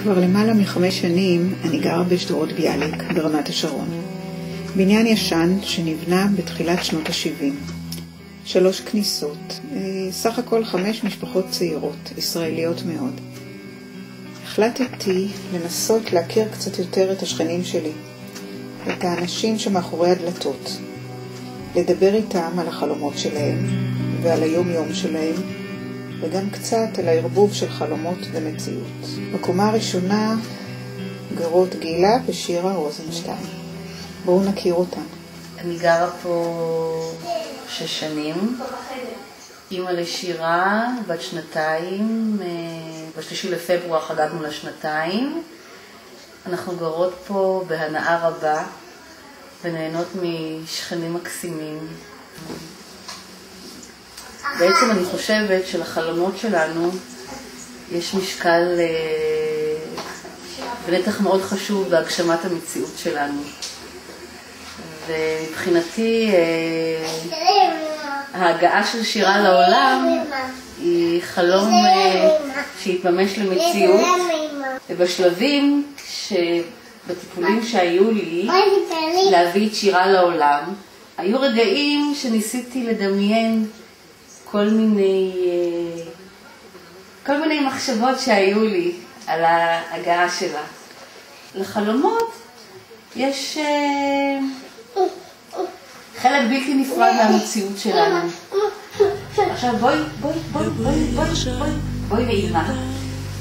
כבר למעלה מ5 שנים אני גרה בשדרות ביאליק ברמת השרון. בניין ישן שנבנה בתחילת שנות ה-70. 3 כניסות, סך הכל 5 משפחות צעירות, ישראליות מאוד. החלטתי לנסות להכיר קצת יותר את השכנים שלי, את האנשים שמאחורי הדלתות, לדבר איתם על החלומות שלהם ועל היום-יום שלהם, וגם קצת על הערבוב של חלומות ומציאות. בקומה הראשונה גרות גילה ושירה רוזנשטיין. בואו נכיר אותן. אני גרה פה 6 שנים. אמא לשירה, בת 2, ב3 לפברואר חגגנו לה 2. אנחנו גרות פה בהנאה רבה ונהנות משכנים מקסימים. בעצם אני חושבת שלחלומות שלנו יש משקל ונתח מאוד חשוב בהגשמת המציאות שלנו. ובבחינתי ההגעה של שירה לעולם היא חלום שהתממש למציאות, ובשלבים בטיפולים שהיו לי להביא את שירה לעולם, היו רגעים שניסיתי לדמיין כל מיני מחשבות שהיו לי על ההגעה שלה. לחלומות יש חלק בלתי נפרד מהמציאות שלנו. עכשיו בואי לאמא,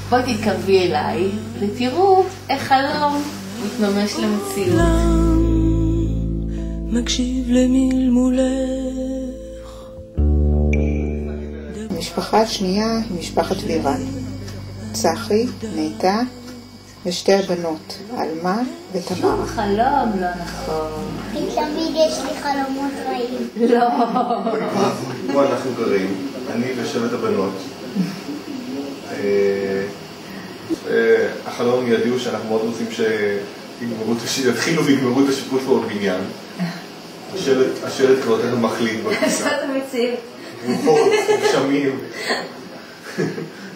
בואי תתקרבי אליי ותראו איך חלום מתממש למציאות. מקשיב למלמולך. המשפחה השנייה היא משפחת וירן. צחי, ניתה ושתי הבנות, אלמה ותמרה. חלום לא נכון. תמיד יש לי חלומות רעים. לא. פה אנחנו גרים, אני ושבט הבנות. החלום ידעו שאנחנו מאוד רוצים שיתחילו ויגמרו את השיפוט פה בבניין. השלט כבר יותר מחליט בכניסה. זאת המציאות. רוחות, גשמים.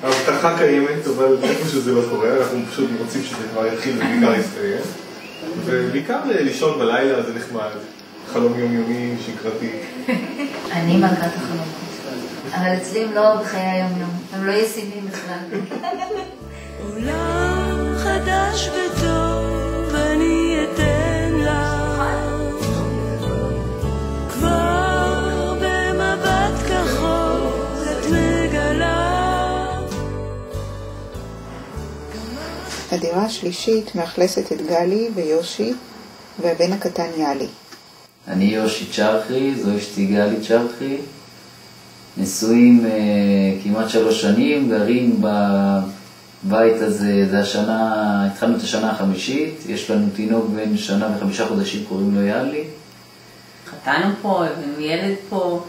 ההבטחה קיימת, אבל איפה שזה לא קורה, אנחנו פשוט רוצים שזה כבר יתחיל ובעיקר יסתיים. ובעיקר לישון בלילה זה נחמד. חלום יומיומי, שגרתי. אני מלכת החלומות. אבל אצלי הם לא בחיי היום-יום. הם לא ישימים בכלל. עולם חדש וטוב אני אתן לך, כבר במבט כחול את מגלה. הדירה השלישית מאכלסת את גלי ויושי והבן הקטן יאלי. אני יושי צ'רחי, זו אשתי גלי צ'רחי. נשואים כמעט 3 שנים, גרים בבית הזה, זה התחלנו את השנה החמישית, יש לנו תינוק בן 1 שנה ו5 חודשים, קוראים לו יאלי. חתנו פה, הבאנו ילד פה,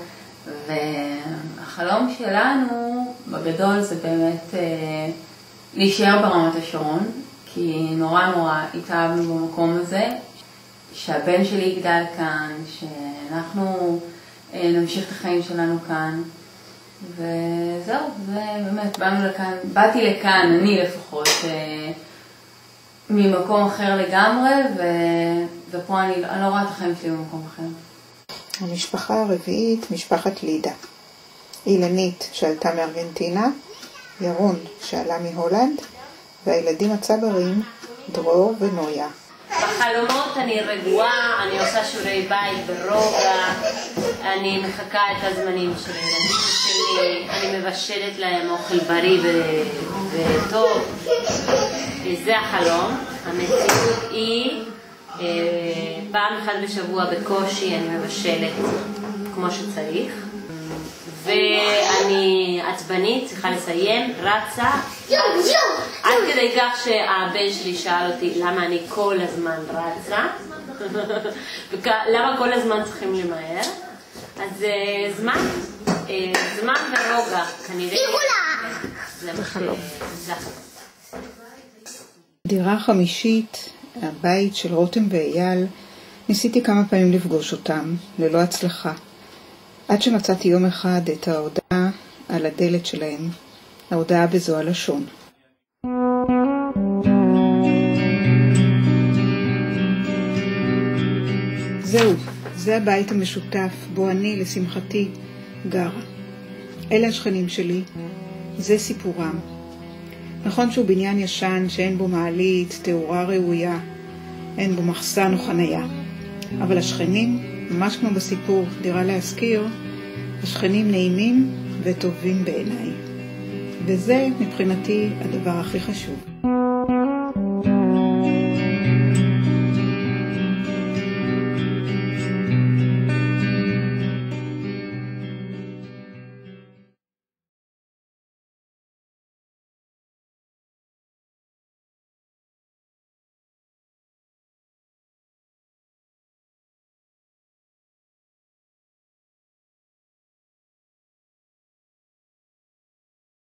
והחלום שלנו בגדול זה באמת להישאר ברמת השרון, כי נורא התאהבנו במקום הזה, שהבן שלי יגדל כאן, שאנחנו נמשיך את החיים שלנו כאן, וזהו, זה באמת, באתי לכאן, אני לפחות, ממקום אחר לגמרי, ופה אני לא רואה את החיים שלי במקום אחר. המשפחה הרביעית, משפחת לידה. אילנית שעלתה מארגנטינה, ירון שעלה מהולנד, והילדים הצברים, דרור ונויה. בחלומות אני רגועה, אני עושה שיעורי בית ברוגע, אני מחכה את הזמנים של הילדים שלי, אני מבשלת להם אוכל בריא וטוב. זה החלום. המציאות היא פעם אחת בשבוע בקושי אני מבשלת כמו שצריך, ואני עצבנית, צריכה לסיים, רצה עד כדי כך שהבן שלי שאל אותי למה אני כל הזמן רצה למה כל הזמן צריכים למהר. אז זמן ורוגע כנראה זה חלום. דירה חמישית, הבית של רותם ואייל, ניסיתי כמה פעמים לפגוש אותם, ללא הצלחה. עד שמצאתי יום אחד את ההודעה על הדלת שלהם, ההודעה בזו הלשון. זהו, זה הבית המשותף בו אני, לשמחתי, גרה. אלה השכנים שלי, זה סיפורם. נכון שהוא בניין ישן שאין בו מעלית, תאורה ראויה, אין בו מחסן או חנייה. אבל השכנים, ממש כמו בסיפור דירה להזכיר, השכנים נעימים וטובים בעיניי. וזה מבחינתי הדבר הכי חשוב.